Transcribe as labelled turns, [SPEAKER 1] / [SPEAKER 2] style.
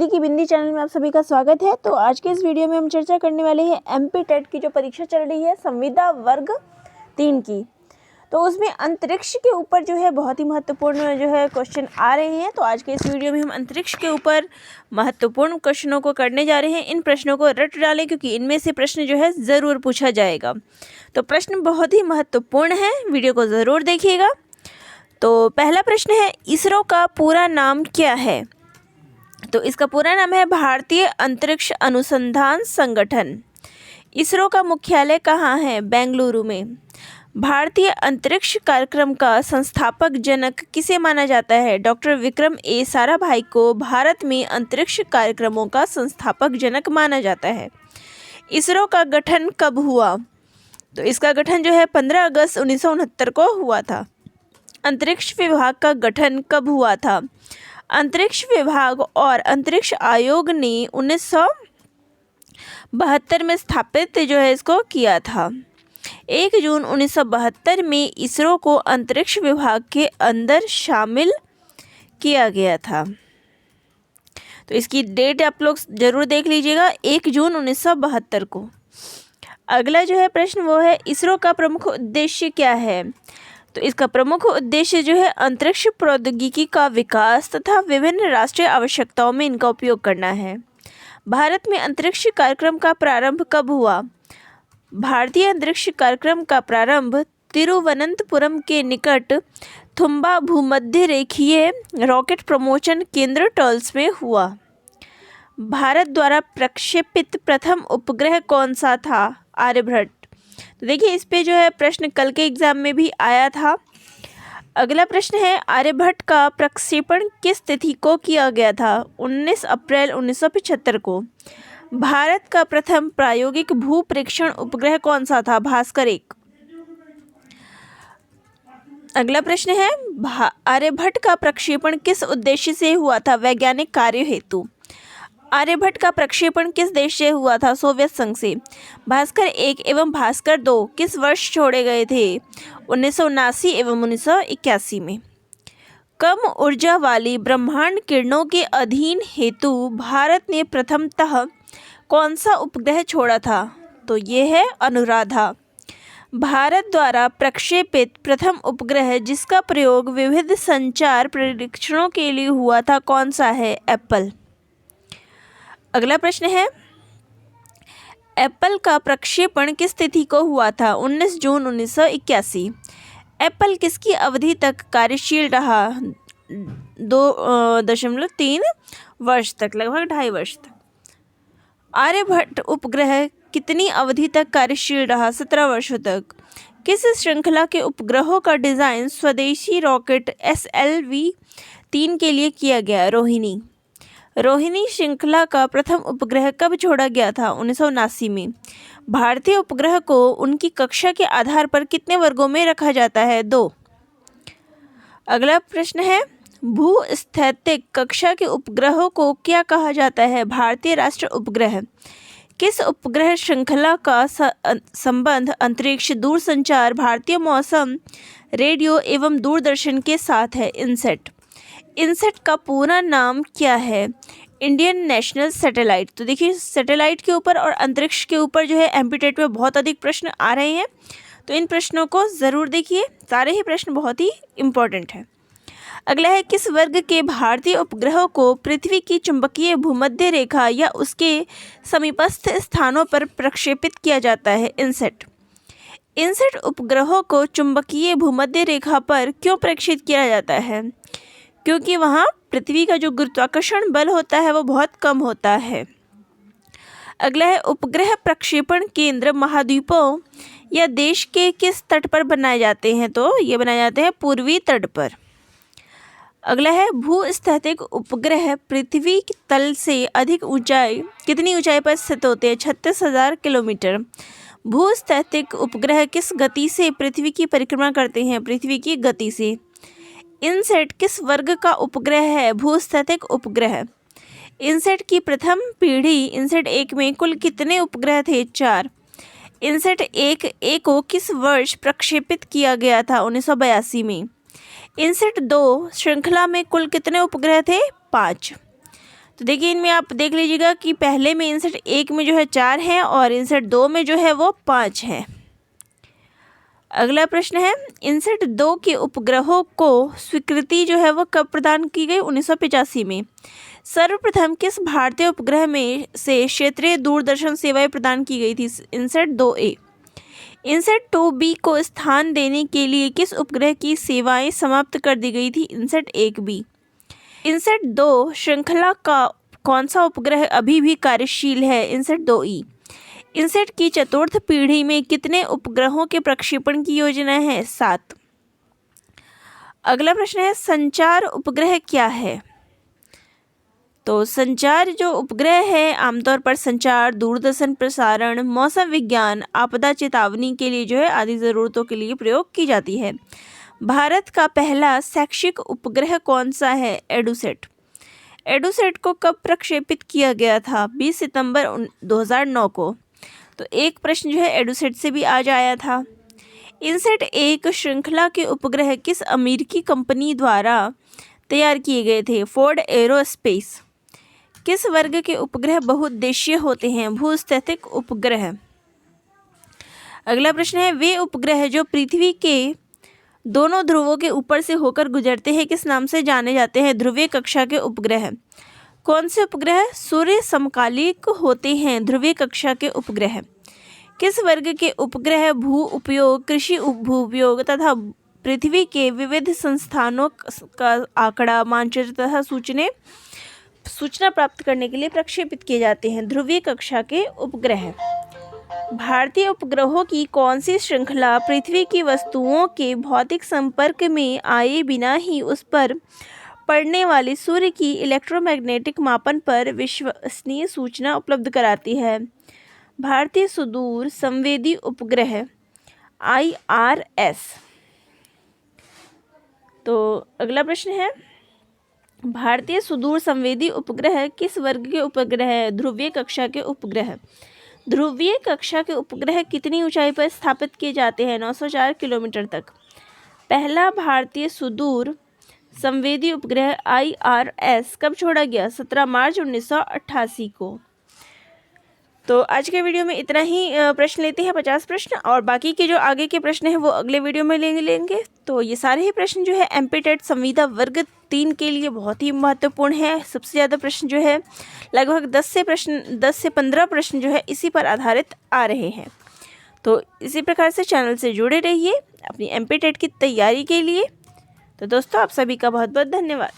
[SPEAKER 1] हिंदी की बिंदी चैनल में आप सभी का स्वागत है। तो आज के इस वीडियो में हम चर्चा करने वाले हैं एमपी टेट की जो परीक्षा चल रही है संविदा वर्ग 3 की। तो उसमें अंतरिक्ष के ऊपर जो है बहुत ही महत्वपूर्ण जो है क्वेश्चन आ रहे हैं। तो आज के इस वीडियो में हम अंतरिक्ष के ऊपर महत्वपूर्ण क्वेश्चनों को करने जा रहे हैं। इन प्रश्नों को रट डालें क्योंकि इनमें से प्रश्न जो है ज़रूर पूछा जाएगा। तो प्रश्न बहुत ही महत्वपूर्ण है, वीडियो को ज़रूर देखिएगा। तो पहला प्रश्न है, इसरो का पूरा नाम क्या है? तो इसका पूरा नाम है भारतीय अंतरिक्ष अनुसंधान संगठन। इसरो का मुख्यालय कहाँ है? बेंगलुरु में। भारतीय अंतरिक्ष कार्यक्रम का संस्थापक जनक किसे माना जाता है? डॉक्टर विक्रम ए साराभाई को भारत में अंतरिक्ष कार्यक्रमों का संस्थापक जनक माना जाता है। इसरो का गठन कब हुआ? तो इसका गठन जो है 15 अगस्त 1969 को हुआ था। अंतरिक्ष विभाग का गठन कब हुआ था? अंतरिक्ष विभाग और अंतरिक्ष आयोग ने 1972 में स्थापित जो है इसको किया था। 1 जून 1972 में इसरो को अंतरिक्ष विभाग के अंदर शामिल किया गया था। तो इसकी डेट आप लोग जरूर देख लीजिएगा, 1 जून 1972 को। अगला जो है प्रश्न वो है, इसरो का प्रमुख उद्देश्य क्या है? तो इसका प्रमुख उद्देश्य जो है अंतरिक्ष प्रौद्योगिकी का विकास तथा विभिन्न राष्ट्रीय आवश्यकताओं में इनका उपयोग करना है। भारत में अंतरिक्ष कार्यक्रम का प्रारंभ कब हुआ? भारतीय अंतरिक्ष कार्यक्रम का प्रारंभ तिरुवनंतपुरम के निकट थुम्बा भूमध्य रेखीय रॉकेट प्रमोशन केंद्र टर्ल्स में हुआ। भारत द्वारा प्रक्षेपित प्रथम उपग्रह कौन सा था? आर्यभट्ट। तो देखिए इस पे जो है प्रश्न कल के एग्जाम में भी आया था। अगला प्रश्न है, आर्यभट्ट का प्रक्षेपण किस तिथि को किया गया था? 19 अप्रैल 1975 को। भारत का प्रथम प्रायोगिक भू प्रेक्षण उपग्रह कौन सा था? भास्कर 1। अगला प्रश्न है, आर्यभट्ट का प्रक्षेपण किस उद्देश्य से हुआ था? वैज्ञानिक कार्य हेतु। आर्यभट्ट का प्रक्षेपण किस देश से हुआ था? सोवियत संघ से। भास्कर 1 एवं भास्कर 2 किस वर्ष छोड़े गए थे? 1979 एवं 1981 में। कम ऊर्जा वाली ब्रह्मांड किरणों के अध्ययन हेतु भारत ने प्रथमतः कौन सा उपग्रह छोड़ा था? तो ये है अनुराधा। भारत द्वारा प्रक्षेपित प्रथम उपग्रह जिसका प्रयोग विविध संचार परीक्षणों के लिए हुआ था कौन सा है? एप्पल। अगला प्रश्न है, एप्पल का प्रक्षेपण किस तिथि को हुआ था? 19 जून 1981। एप्पल किसकी अवधि तक कार्यशील रहा? 2.3 वर्ष तक, लगभग 2.5 वर्ष तक। आर्यभट्ट उपग्रह कितनी अवधि तक कार्यशील रहा? 17 वर्षों तक। किस श्रृंखला के उपग्रहों का डिज़ाइन स्वदेशी रॉकेट SLV-3 के लिए किया गया? रोहिणी। रोहिणी श्रृंखला का प्रथम उपग्रह कब छोड़ा गया था? 1979 में। भारतीय उपग्रह को उनकी कक्षा के आधार पर कितने वर्गों में रखा जाता है? 2। अगला प्रश्न है, भूस्थैतिक कक्षा के उपग्रहों को क्या कहा जाता है? भारतीय राष्ट्रीय उपग्रह। किस उपग्रह श्रृंखला का संबंध अंतरिक्ष दूरसंचार, भारतीय मौसम, रेडियो एवं दूरदर्शन के साथ है? इनसेट। इनसेट का पूरा नाम क्या है? Indian national satellite. तो देखिए सैटेलाइट के ऊपर और अंतरिक्ष के ऊपर जो है एमपी टेट में बहुत अधिक प्रश्न आ रहे हैं। तो इन प्रश्नों को ज़रूर देखिए, सारे ही प्रश्न बहुत ही इम्पोर्टेंट है। अगला है, किस वर्ग के भारतीय उपग्रहों को पृथ्वी की चुंबकीय भूमध्य रेखा या उसके समीपस्थ स्थानों पर प्रक्षेपित किया जाता है? इनसेट। इनसेट उपग्रहों को चुंबकीय भूमध्य रेखा पर क्यों प्रेक्षित किया जाता है? क्योंकि वहाँ पृथ्वी का जो गुरुत्वाकर्षण बल होता है वो बहुत कम होता है। अगला है, उपग्रह प्रक्षेपण केंद्र महाद्वीपों या देश के किस तट पर बनाए जाते हैं? तो ये बनाए जाते हैं पूर्वी तट पर। अगला है, भूस्थैतिक उपग्रह पृथ्वी तल से अधिक ऊंचाई कितनी ऊंचाई पर स्थित होते हैं? 36,000 किलोमीटर। भूस्थैतिक उपग्रह किस गति से पृथ्वी की परिक्रमा करते हैं? पृथ्वी की गति से। इनसेट किस वर्ग का उपग्रह है? भूस्थैतिक उपग्रह। इनसेट की प्रथम पीढ़ी इनसेट 1 में कुल कितने उपग्रह थे? 4। इनसेट 1A को किस वर्ष प्रक्षेपित किया गया था? 1982 में। इनसेट 2 श्रृंखला में कुल कितने उपग्रह थे? 5। तो देखिए इनमें आप देख लीजिएगा कि पहले में इनसेट 1 में जो है 4 हैं और इनसेट 2 में जो है वो 5 है। अगला प्रश्न है, इनसेट 2 के उपग्रहों को स्वीकृति जो है वो कब प्रदान की गई? 1985 में। सर्वप्रथम किस भारतीय उपग्रह में से क्षेत्रीय दूरदर्शन सेवाएं प्रदान की गई थी? इनसेट 2A। इनसेट 2B को स्थान देने के लिए किस उपग्रह की सेवाएं समाप्त कर दी गई थी? इनसेट 1B। इनसेट 2 श्रृंखला का कौन सा उपग्रह अभी भी कार्यशील है? इनसेट 2E। इनसेट की चतुर्थ पीढ़ी में कितने उपग्रहों के प्रक्षेपण की योजना है? 7। अगला प्रश्न है, संचार उपग्रह क्या है? तो संचार जो उपग्रह है आमतौर पर संचार, दूरदर्शन प्रसारण, मौसम विज्ञान, आपदा चेतावनी के लिए जो है आदि ज़रूरतों के लिए प्रयोग की जाती है। भारत का पहला शैक्षिक उपग्रह कौन सा है? एडुसेट। एडुसेट को कब प्रक्षेपित किया गया था? 20 सितंबर 2009 को। तो एक प्रश्न जो है एडुसेट से भी आज आया था। इनसेट 1 श्रृंखला के उपग्रह किस अमेरिकी कंपनी द्वारा तैयार किए गए थे? Ford aerospace. किस वर्ग के उपग्रह बहुउद्देशीय होते हैं? भूस्थैतिक उपग्रह। अगला प्रश्न है, वे उपग्रह जो पृथ्वी के दोनों ध्रुवों के ऊपर से होकर गुजरते हैं किस नाम से जाने जाते हैं? ध्रुवीय कक्षा के उपग्रह। कौन से उपग्रह सूर्य समकालिक होते हैं? ध्रुवीय कक्षा के उपग्रह। किस वर्ग के उपग्रह भू उपयोग, कृषि भू उपयोग तथा पृथ्वी के विविध संस्थानों का आंकड़ा, मानचित्र तथा सूचना प्राप्त करने के लिए प्रक्षेपित किए जाते हैं? ध्रुवीय कक्षा के उपग्रह। भारतीय उपग्रहों की कौन सी श्रृंखला पृथ्वी की वस्तुओं के भौतिक संपर्क में आए बिना ही उस पर पड़ने वाली सूर्य की इलेक्ट्रोमैग्नेटिक मापन पर विश्वसनीय सूचना उपलब्ध कराती है? भारतीय सुदूर संवेदी उपग्रह IRS। तो अगला प्रश्न है, भारतीय सुदूर संवेदी उपग्रह किस वर्ग के उपग्रह है? ध्रुवीय कक्षा के उपग्रह। ध्रुवीय कक्षा के उपग्रह कितनी ऊंचाई पर स्थापित किए जाते हैं? 904 किलोमीटर तक। पहला भारतीय सुदूर संवेदी उपग्रह IRS कब छोड़ा गया? 17 मार्च 1988 को। तो आज के वीडियो में इतना ही। प्रश्न लेते हैं 50 प्रश्न और बाकी के जो आगे के प्रश्न हैं वो अगले वीडियो में लेंगे। तो ये सारे ही प्रश्न जो है MP-TET संविदा वर्ग 3 के लिए बहुत ही महत्वपूर्ण है। सबसे ज़्यादा प्रश्न जो है लगभग 10 से 15 प्रश्न जो है इसी पर आधारित आ रहे हैं। तो इसी प्रकार से चैनल से जुड़े रहिए अपनी MP-TET की तैयारी के लिए। तो दोस्तों आप सभी का बहुत बहुत धन्यवाद।